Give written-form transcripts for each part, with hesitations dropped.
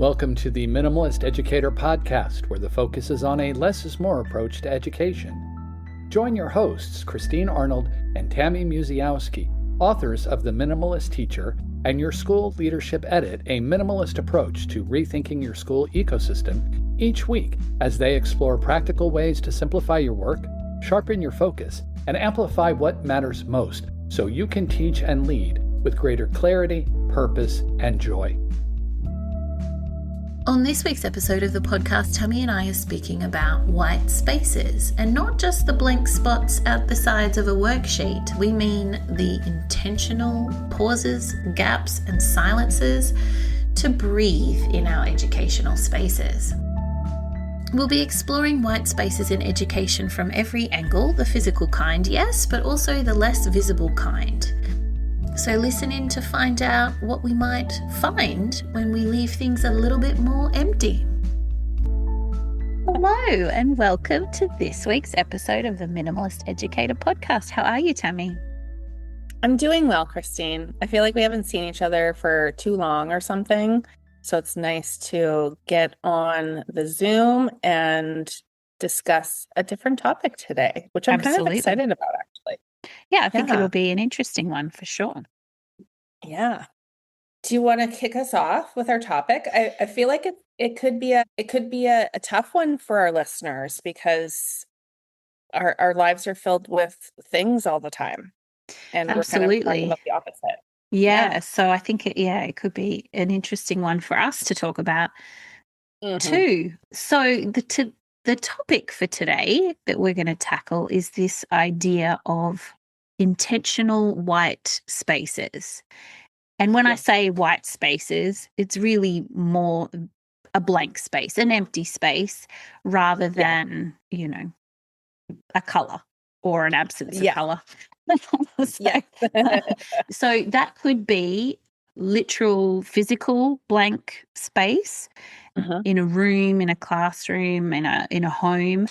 Welcome to the Minimalist Educator Podcast, where the focus is on a less is more approach to education. Join your hosts, Christine Arnold and Tammy Musiałowski, authors of The Minimalist Teacher and Your School Leadership Edit, a minimalist approach to rethinking your school ecosystem, each week as they explore practical ways to simplify your work, sharpen your focus, and amplify what matters most so you can teach and lead with greater clarity, purpose, and joy. On this week's episode of the podcast, Tammy and I are speaking about white spaces, and not just the blank spots at the sides of a worksheet. We mean the intentional pauses, gaps, and silences to breathe in our educational spaces. We'll be exploring white spaces in education from every angle, the physical kind, yes, but also the less visible kind. So listen in to find out what we might find when we leave things a little bit more empty. Hello and welcome to this week's episode of the Minimalist Educator Podcast. How are you, Tammy? I'm doing well, Christine. I feel like we haven't seen each other for too long or something. So it's nice to get on the Zoom and discuss a different topic today, which I'm kind of excited about, actually. Yeah, I think it'll be an interesting one for sure. Yeah. Do you want to kick us off with our topic? I feel like it could be a tough one for our listeners because our lives are filled with things all the time. And Absolutely. We're kind of talking about the opposite. Yeah, so I think it could be an interesting one for us to talk about too. So the topic for today that we're going to tackle is this idea of intentional white spaces. And when I say white spaces, it's really more a blank space, an empty space, rather than, a color or an absence of color. So that could be literal physical blank space in a room, in a classroom, in a home,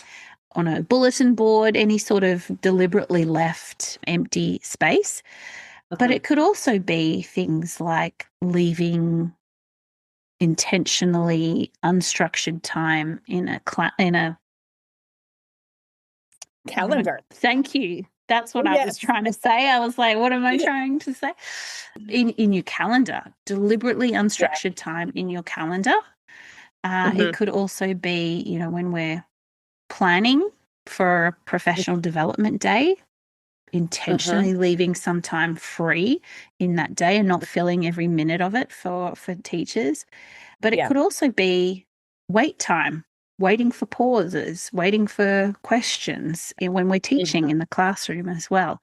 on a bulletin board, any sort of deliberately left empty space. But it could also be things like leaving intentionally unstructured time in a calendar. Thank you. That's what I was trying to say. I was like, what am I trying to say? In your calendar, deliberately unstructured time in your calendar. It could also be, when we're planning for a professional development day, intentionally leaving some time free in that day and not filling every minute of it for teachers. But it could also be wait time, waiting for pauses, waiting for questions when we're teaching in the classroom as well.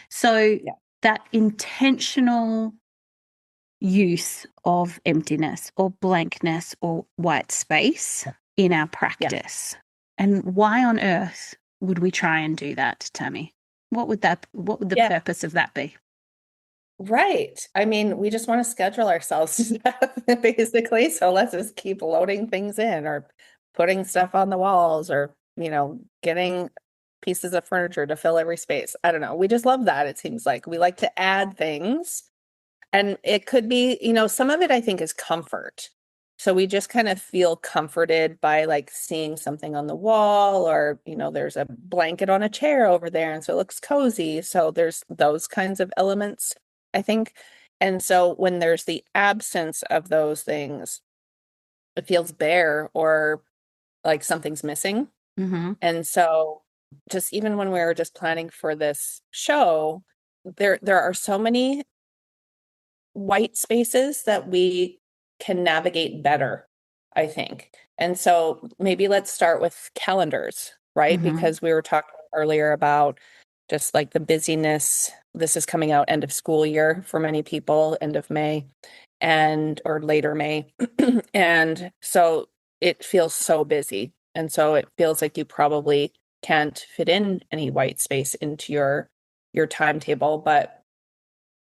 So that intentional use of emptiness or blankness or white space in our practice. And why on earth would we try and do that, Tammy? What would the purpose of that be? Right. I mean, we just want to schedule ourselves to death, basically. So let's just keep loading things in or putting stuff on the walls or, getting pieces of furniture to fill every space. I don't know. We just love that. It seems like we like to add things. And it could be, some of it I think is comfort. So we just kind of feel comforted by like seeing something on the wall or, there's a blanket on a chair over there. And so it looks cozy. So there's those kinds of elements, I think. And so when there's the absence of those things, it feels bare or like something's missing. And so just even when we were just planning for this show, there are so many white spaces that we can navigate better, I think. And so maybe let's start with calendars, right? Because we were talking earlier about just like the busyness. This is coming out end of school year for many people, end of May or later May. And so it feels so busy. And so it feels like you probably can't fit in any white space into your timetable. But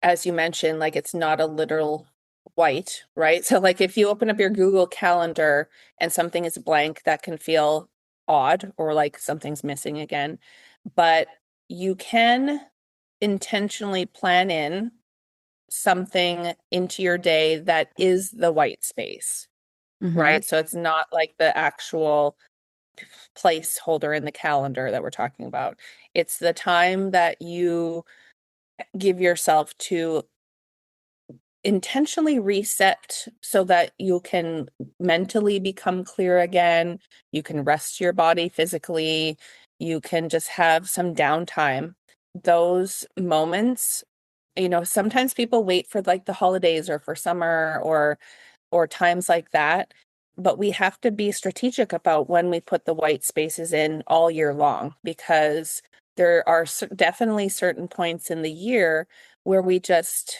as you mentioned, like it's not a literal white, right? So like if you open up your Google Calendar and something is blank, that can feel odd or like something's missing again. But you can intentionally plan in something into your day that is the white space. right? So it's not like the actual placeholder in the calendar that we're talking about. It's the time that you give yourself to intentionally reset so that you can mentally become clear again. You can rest your body physically. You can just have some downtime. Those moments, sometimes people wait for like the holidays or for summer or times like that, but we have to be strategic about when we put the white spaces in all year long, because there are definitely certain points in the year where we just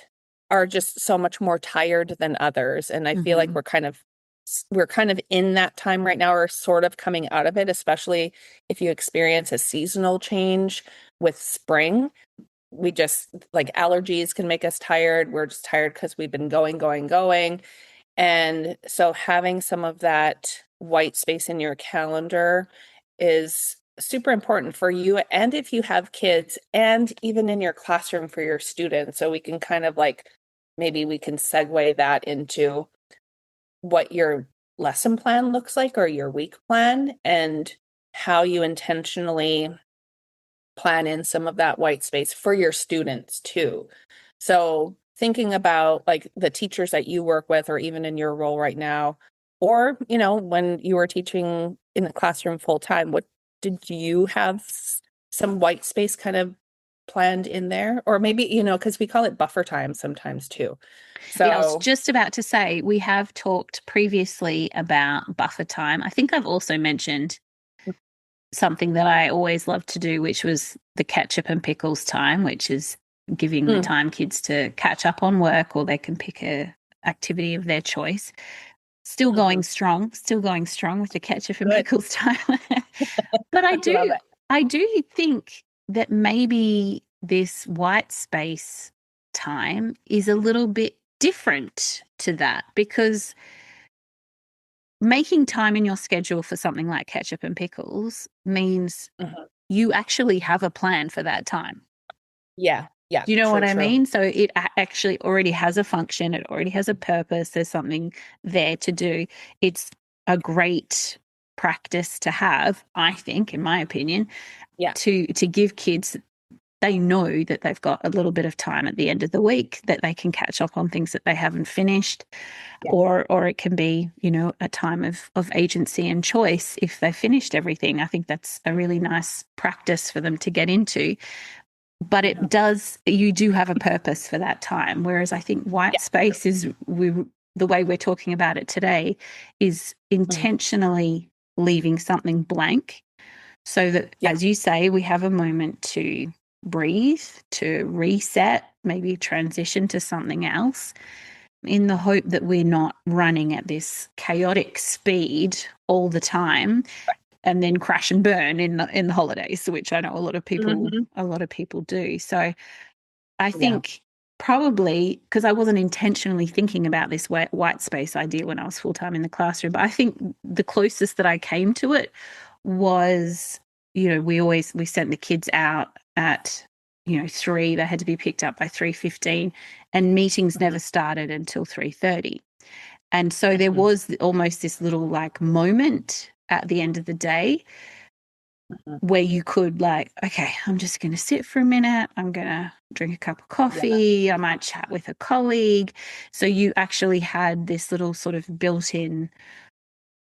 are just so much more tired than others. And I feel like we're kind of in that time right now, or sort of coming out of it, especially if you experience a seasonal change with spring. We just, like, allergies can make us tired. We're just tired because we've been going. And so having some of that white space in your calendar is super important for you, and if you have kids, and even in your classroom for your students. So we can kind of like, maybe we can segue that into what your lesson plan looks like, or your week plan, and how you intentionally plan in some of that white space for your students too. So thinking about like the teachers that you work with, or even in your role right now, or, when you were teaching in the classroom full time, what did you have some white space kind of planned in there? Or maybe, because we call it buffer time sometimes too. So yeah, I was just about to say, we have talked previously about buffer time. I think I've also mentioned something that I always loved to do, which was the ketchup and pickles time, which is giving the time kids to catch up on work, or they can pick a activity of their choice. Still going strong with the ketchup and pickles time. But I do think that maybe this white space time is a little bit different to that, because making time in your schedule for something like ketchup and pickles means you actually have a plan for that time. Yeah. Do you know what I mean? So it actually already has a function. It already has a purpose. There's something there to do. It's a great practice to have, I think, in my opinion, to give kids, they know that they've got a little bit of time at the end of the week that they can catch up on things that they haven't finished, or it can be, a time of agency and choice if they've finished everything. I think that's a really nice practice for them to get into. But you do have a purpose for that time. Whereas I think white space is, the way we're talking about it today, is intentionally leaving something blank, so that, as you say, we have a moment to breathe, to reset, maybe transition to something else, in the hope that we're not running at this chaotic speed all the time and then crash and burn in the holidays, which I know a lot of people do. So I think probably, because I wasn't intentionally thinking about this white space idea when I was full-time in the classroom, but I think the closest that I came to it was, we sent the kids out at 3. They had to be picked up by 3:15, and meetings never started until 3:30. And so there was almost this little like moment at the end of the day where you could, like, okay, I'm just going to sit for a minute. I'm going to drink a cup of coffee. I might chat with a colleague. So you actually had this little sort of built-in,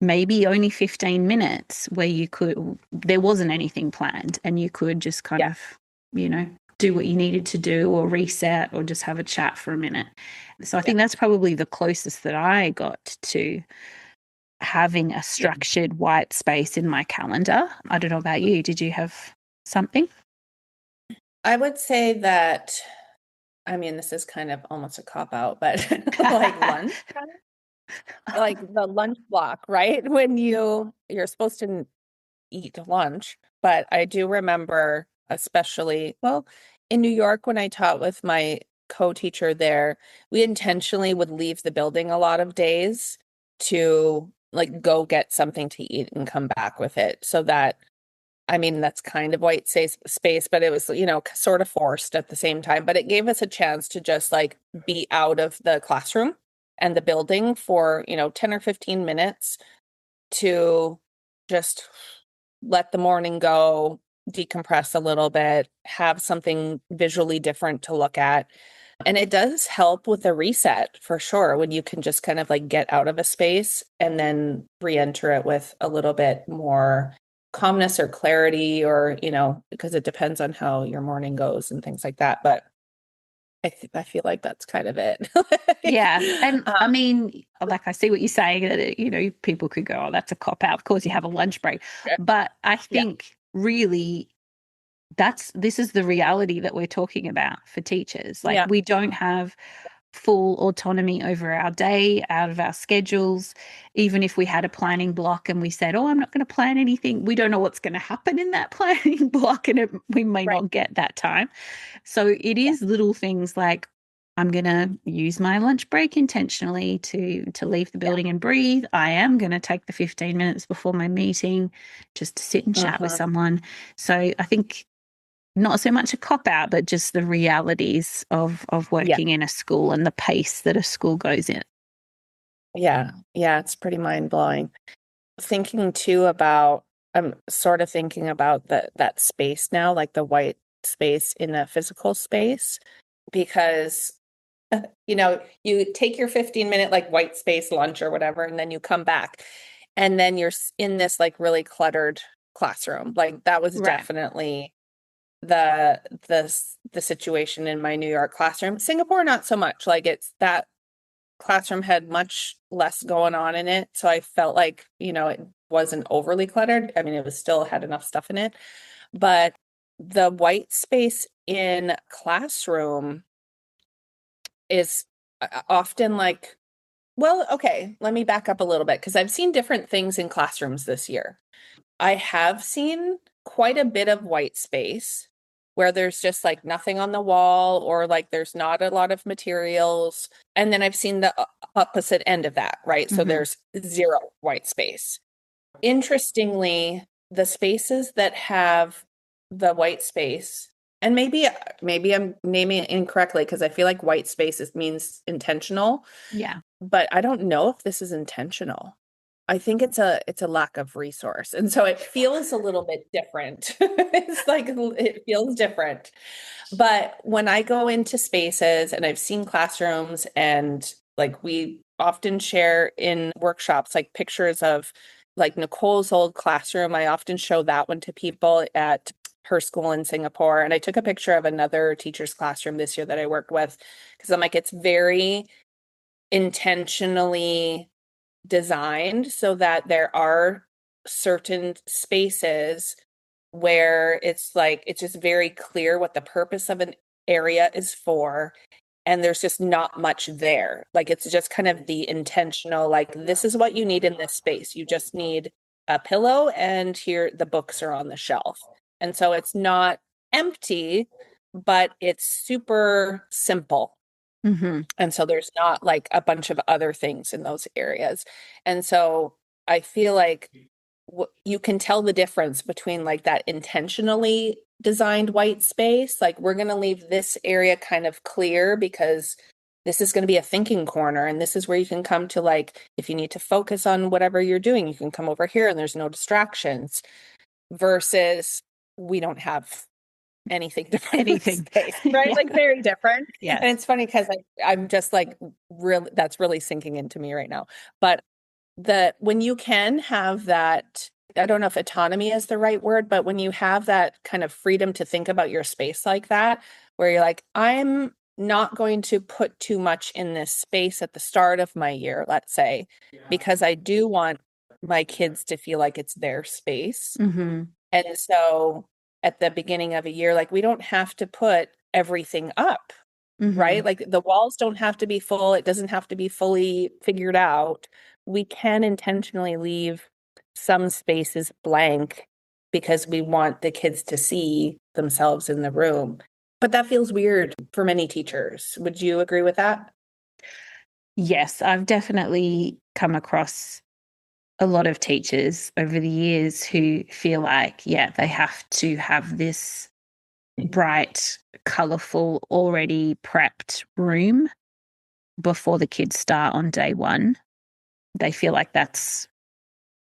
maybe only 15 minutes where there wasn't anything planned, and you could just kind of, do what you needed to do, or reset, or just have a chat for a minute. So I think that's probably the closest that I got to having a structured white space in my calendar. I don't know about you. Did you have something? I would say that, I mean, this is kind of almost a cop-out, but like lunch, like the lunch block, right? When you're supposed to eat lunch. But I do remember, especially, well, in New York, when I taught with my co-teacher there, we intentionally would leave the building a lot of days to like go get something to eat and come back with it. So that, I mean, that's kind of white space, but it was, sort of forced at the same time. But it gave us a chance to just like be out of the classroom and the building for, 10 or 15 minutes to just let the morning go, decompress a little bit, have something visually different to look at. And it does help with a reset for sure, when you can just kind of like get out of a space and then re-enter it with a little bit more calmness or clarity, or, because it depends on how your morning goes and things like that. But I feel like that's kind of it. Yeah. And I mean, like, I see what you're saying, that, people could go, oh, that's a cop out. Of course, you have a lunch break. But I think really this is the reality that we're talking about for teachers. Like, we don't have full autonomy over our day, out of our schedules. Even if we had a planning block and we said, oh, I'm not going to plan anything, we don't know what's going to happen in that planning block, and we may not get that time. So it is little things like, I'm going to use my lunch break intentionally to leave the building and breathe. I am going to take the 15 minutes before my meeting just to sit and chat with someone. So I think not so much a cop-out, but just the realities of working in a school and the pace that a school goes in. Yeah, it's pretty mind-blowing. Thinking too about, I'm sort of thinking about that space now, like the white space in a physical space, because you take your 15-minute like white space lunch or whatever, and then you come back, and then you're in this like really cluttered classroom. Like, that was definitely the situation in my New York classroom. Singapore, not so much. Like, it's that classroom had much less going on in it, so I felt like, it wasn't overly cluttered. I mean, it was still had enough stuff in it, but the white space in classroom is often like, well, okay, let me back up a little bit, because I've seen different things in classrooms this year. I have seen quite a bit of white space where there's just like nothing on the wall, or like there's not a lot of materials. And then I've seen the opposite end of that, right? So there's zero white space. Interestingly, the spaces that have the white space, and maybe I'm naming it incorrectly, because I feel like white spaces means intentional. Yeah. But I don't know if this is intentional. I think it's a lack of resource. And so it feels a little bit different. It's like, it feels different. But when I go into spaces, and I've seen classrooms, and like, we often share in workshops, like pictures of like Nicole's old classroom. I often show that one to people at her school in Singapore. And I took a picture of another teacher's classroom this year that I worked with, because I'm like, it's very intentionally designed so that there are certain spaces where it's like, it's just very clear what the purpose of an area is for, and there's just not much there. Like, it's just kind of the intentional, like, this is what you need in this space. You just need a pillow, and here the books are on the shelf. And so it's not empty, but it's super simple. And so there's not like a bunch of other things in those areas. And so I feel like you can tell the difference between like that intentionally designed white space. Like, we're going to leave this area kind of clear because this is going to be a thinking corner. And this is where you can come to, like, if you need to focus on whatever you're doing, you can come over here and there's no distractions, versus we don't have anything different space, right? Like, very different. Yeah. And it's funny because I'm just like, really, that's really sinking into me right now. But when you can have that, I don't know if autonomy is the right word, but when you have that kind of freedom to think about your space like that, where you're like, I'm not going to put too much in this space at the start of my year, let's say, because I do want my kids to feel like it's their space. And so at the beginning of a year, like, we don't have to put everything up, right? Like, the walls don't have to be full. It doesn't have to be fully figured out. We can intentionally leave some spaces blank because we want the kids to see themselves in the room. But that feels weird for many teachers. Would you agree with that? Yes, I've definitely come across a lot of teachers over the years who feel like, they have to have this bright, colorful, already prepped room before the kids start on day one. They feel like that's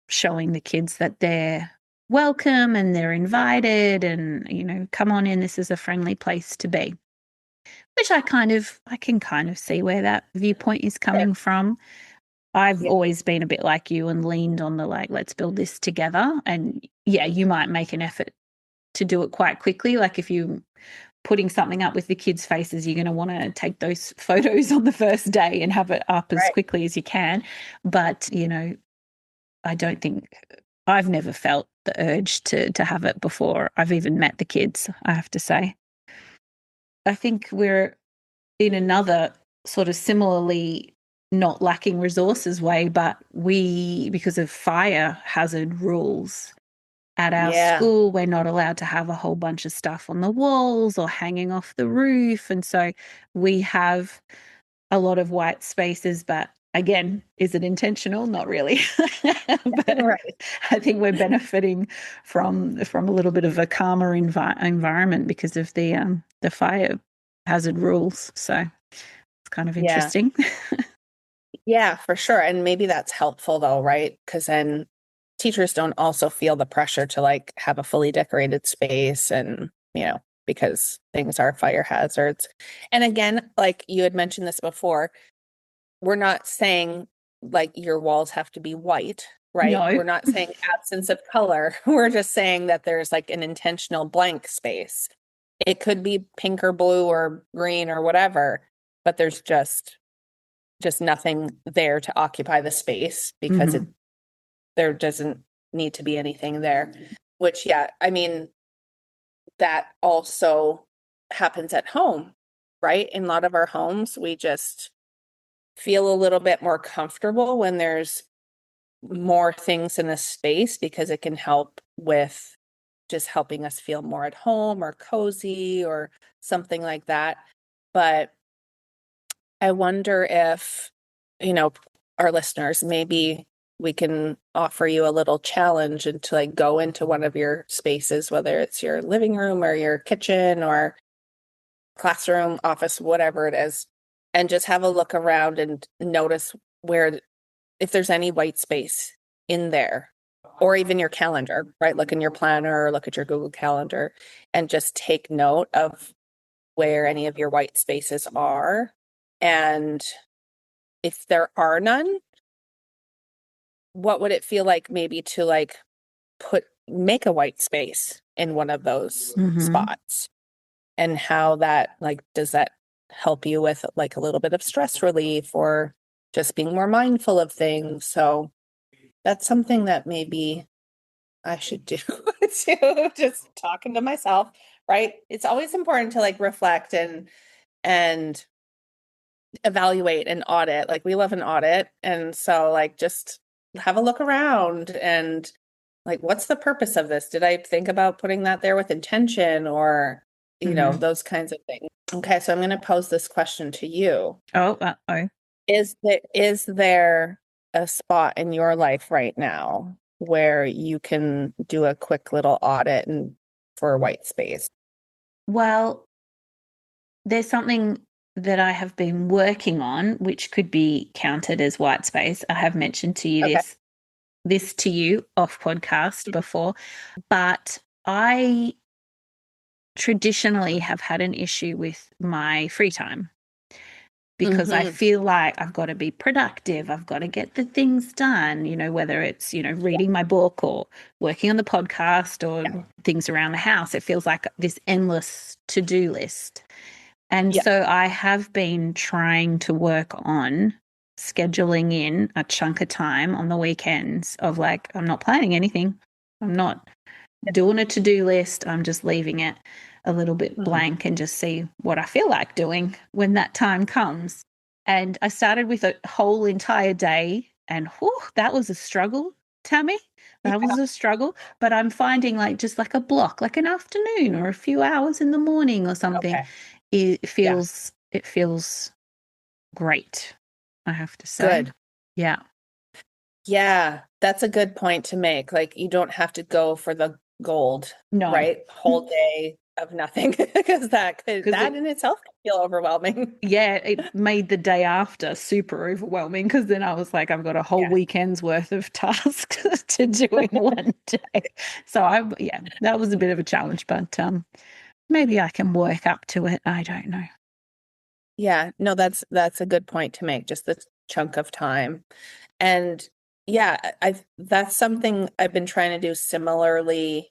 showing the kids that they're welcome and they're invited and, you know, come on in, this is a friendly place to be. Which I can kind of see where that viewpoint is coming from. I've always been a bit like you and leaned on the like, let's build this together. And yeah, you might make an effort to do it quite quickly. Like if you putting something up with the kids' faces, you're going to want to take those photos on the first day and have it up as quickly as you can. But, you know, I don't think I've never felt the urge to have it before I've even met the kids, I have to say. I think we're in another sort of similarly not lacking resources way, but we, because of fire hazard rules at our school, we're not allowed to have a whole bunch of stuff on the walls or hanging off the roof. And so we have a lot of white spaces, but again, is it intentional? Not really. But I think we're benefiting from a little bit of a calmer environment because of the fire hazard rules. So it's kind of interesting. Yeah, for sure. And maybe that's helpful though, right? Because then teachers don't also feel the pressure to like have a fully decorated space and, you know, because things are fire hazards. And again, like you had mentioned this before, we're not saying like your walls have to be white, right? No. We're not saying absence of color. We're just saying that there's like an intentional blank space. It could be pink or blue or green or whatever, but there's just nothing there to occupy the space because there doesn't need to be anything there. Which, yeah, I mean, that also happens at home, right? In a lot of our homes, we just feel a little bit more comfortable when there's more things in a space because it can help with just helping us feel more at home or cozy or something like that. But I wonder if, you know, our listeners, maybe we can offer you a little challenge and to like go into one of your spaces, whether it's your living room or your kitchen or classroom, office, whatever it is, and just have a look around and notice where, if there's any white space in there, or even your calendar, right? Look in your planner or look at your Google Calendar and just take note of where any of your white spaces are. And if there are none, what would it feel like maybe to like make a white space in one of those spots? And how that, like, does that help you with like a little bit of stress relief or just being more mindful of things? So that's something that maybe I should do too, just talking to myself, right? It's always important to like reflect and evaluate and audit. Like we love an audit. And so like just have a look around and like, what's the purpose of this? Did I think about putting that there with intention or, you know, those kinds of things? Okay. So I'm going to pose this question to you. Is there a spot in your life right now where you can do a quick little audit and for a white space? Well, there's something that I have been working on, which could be counted as white space. I have mentioned to you this to you off podcast before, but I traditionally have had an issue with my free time because I feel like I've got to be productive. I've got to get the things done, you know, whether it's, you know, reading my book or working on the podcast or things around the house. It feels like this endless to-do list. And so I have been trying to work on scheduling in a chunk of time on the weekends of like, I'm not planning anything. I'm not doing a to-do list. I'm just leaving it a little bit blank and just see what I feel like doing when that time comes. And I started with a whole entire day and that was a struggle, Tammy. That was a struggle. But I'm finding like just like a block, like an afternoon or a few hours in the morning or something. It feels great, I have to say. Good. Yeah. Yeah, that's a good point to make. Like you don't have to go for the gold, No. right? Whole day of nothing because that in itself can feel overwhelming. Yeah, it made the day after super overwhelming because then I was like, I've got a whole weekend's worth of tasks to do in one day. So that was a bit of a challenge, but maybe I can work up to it. I don't know. Yeah, no, that's a good point to make, just the chunk of time. And that's something I've been trying to do similarly,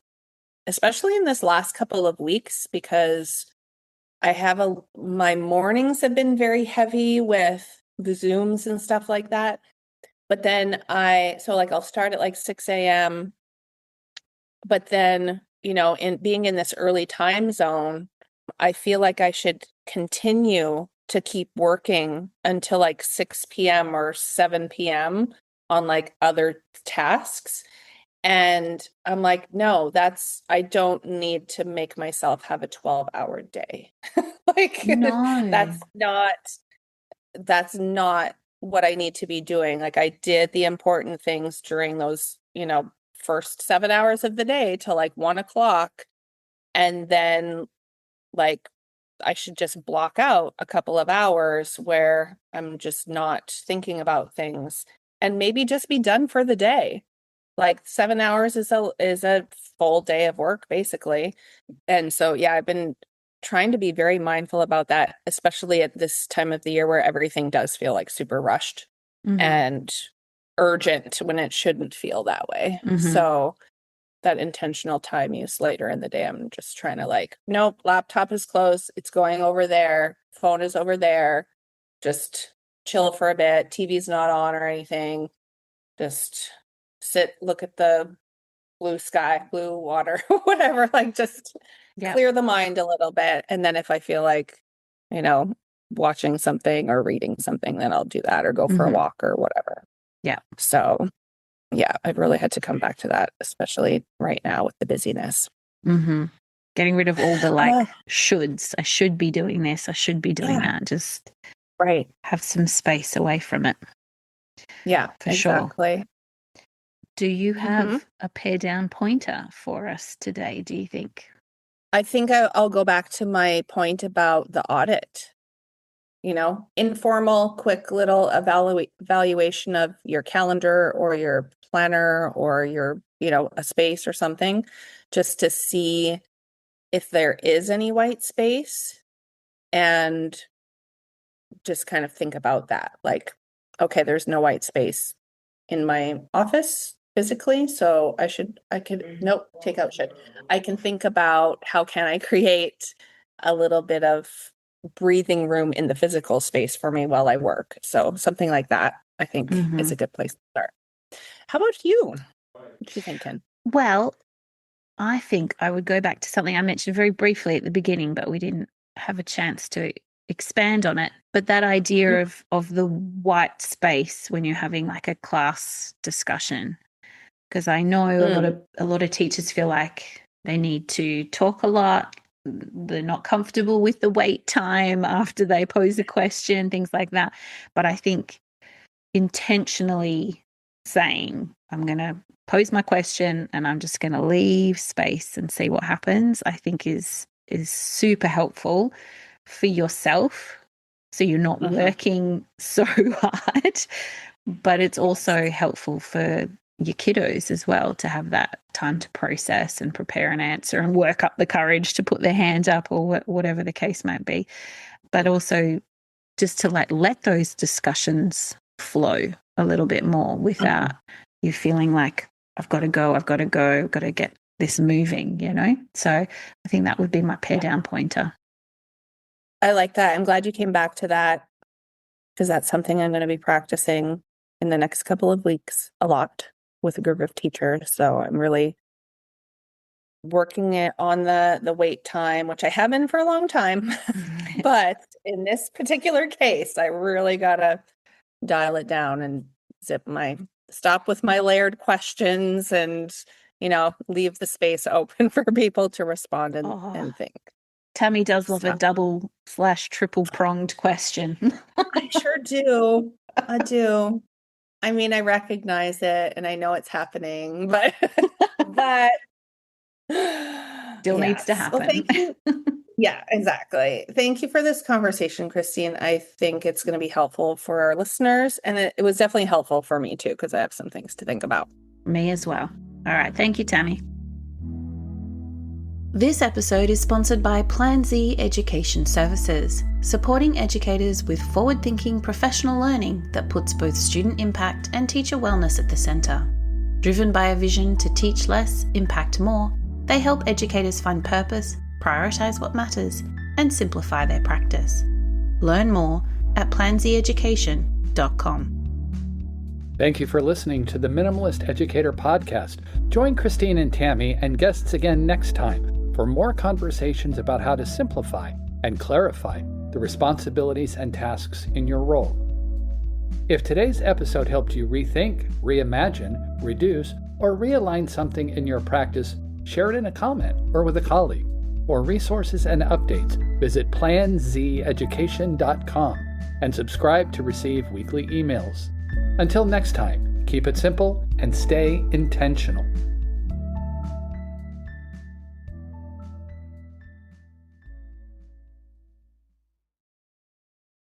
especially in this last couple of weeks, because my mornings have been very heavy with the Zooms and stuff like that. But then I'll start at like 6 a.m. But then, in being in this early time zone, I feel like I should continue to keep working until like 6 p.m. or 7 p.m. on like other tasks. And I'm like, no, I don't need to make myself have a 12-hour day. Like, No. that's not what I need to be doing. Like, I did the important things during those, first 7 hours of the day till like 1 o'clock. And then like, I should just block out a couple of hours where I'm just not thinking about things and maybe just be done for the day. Like 7 hours is a full day of work, basically. And so, I've been trying to be very mindful about that, especially at this time of the year where everything does feel like super rushed and urgent when it shouldn't feel that way. So that intentional time use later in the day, I'm just trying to like, nope, laptop is closed. It's going over there. Phone is over there. Just chill for a bit. TV's not on or anything. Just sit, look at the blue sky, blue water, whatever, like just clear the mind a little bit. And then if I feel like, watching something or reading something, then I'll do that or go for a walk or whatever. Yeah. So I've really had to come back to that, especially right now with the busyness. Getting rid of all the shoulds. I should be doing this. I should be doing that. Just have some space away from it. Yeah, for exactly. sure. Do you have a pair down pointer for us today, do you think? I think I'll go back to my point about the audit. Informal, quick little evaluation of your calendar or your planner or your, a space or something, just to see if there is any white space and just kind of think about that. Like, okay, there's no white space in my office physically, so I can think about how can I create a little bit of breathing room in the physical space for me while I work. So something like that, I think is a good place to start. How about you? What you thinking? Well, I think I would go back to something I mentioned very briefly at the beginning, but we didn't have a chance to expand on it. But that idea of the white space when you're having like a class discussion, because I know a lot of teachers feel like they need to talk a lot. They're not comfortable with the wait time after they pose a question, things like that. But I think intentionally saying, I'm going to pose my question and I'm just going to leave space and see what happens, I think is super helpful for yourself. So you're not working so hard, but it's also helpful for your kiddos as well to have that time to process and prepare an answer and work up the courage to put their hands up or whatever the case might be. But also just to let those discussions flow a little bit more without you feeling like I've got to go, I've got to get this moving, So I think that would be my pair down pointer. I like that. I'm glad you came back to that because that's something I'm going to be practicing in the next couple of weeks a lot with a group of teachers. So I'm really working it on the wait time, which I have been for a long time. But in this particular case, I really got to dial it down and stop with my layered questions and, leave the space open for people to respond and think. Tammy does love a double/triple pronged question. I sure do. I do. I mean, I recognize it and I know it's happening, but still needs to happen. Well, thank you. Yeah, exactly. Thank you for this conversation, Christine. I think it's going to be helpful for our listeners. And it was definitely helpful for me too, because I have some things to think about. Me as well. All right. Thank you, Tammy. This episode is sponsored by Plan Z Education Services, supporting educators with forward-thinking professional learning that puts both student impact and teacher wellness at the centre. Driven by a vision to teach less, impact more, they help educators find purpose, prioritise what matters, and simplify their practice. Learn more at planzeducation.com. Thank you for listening to the Minimalist Educator Podcast. Join Christine and Tammy and guests again next time for more conversations about how to simplify and clarify the responsibilities and tasks in your role. If today's episode helped you rethink, reimagine, reduce, or realign something in your practice, share it in a comment or with a colleague. For resources and updates, visit planzeducation.com and subscribe to receive weekly emails. Until next time, keep it simple and stay intentional.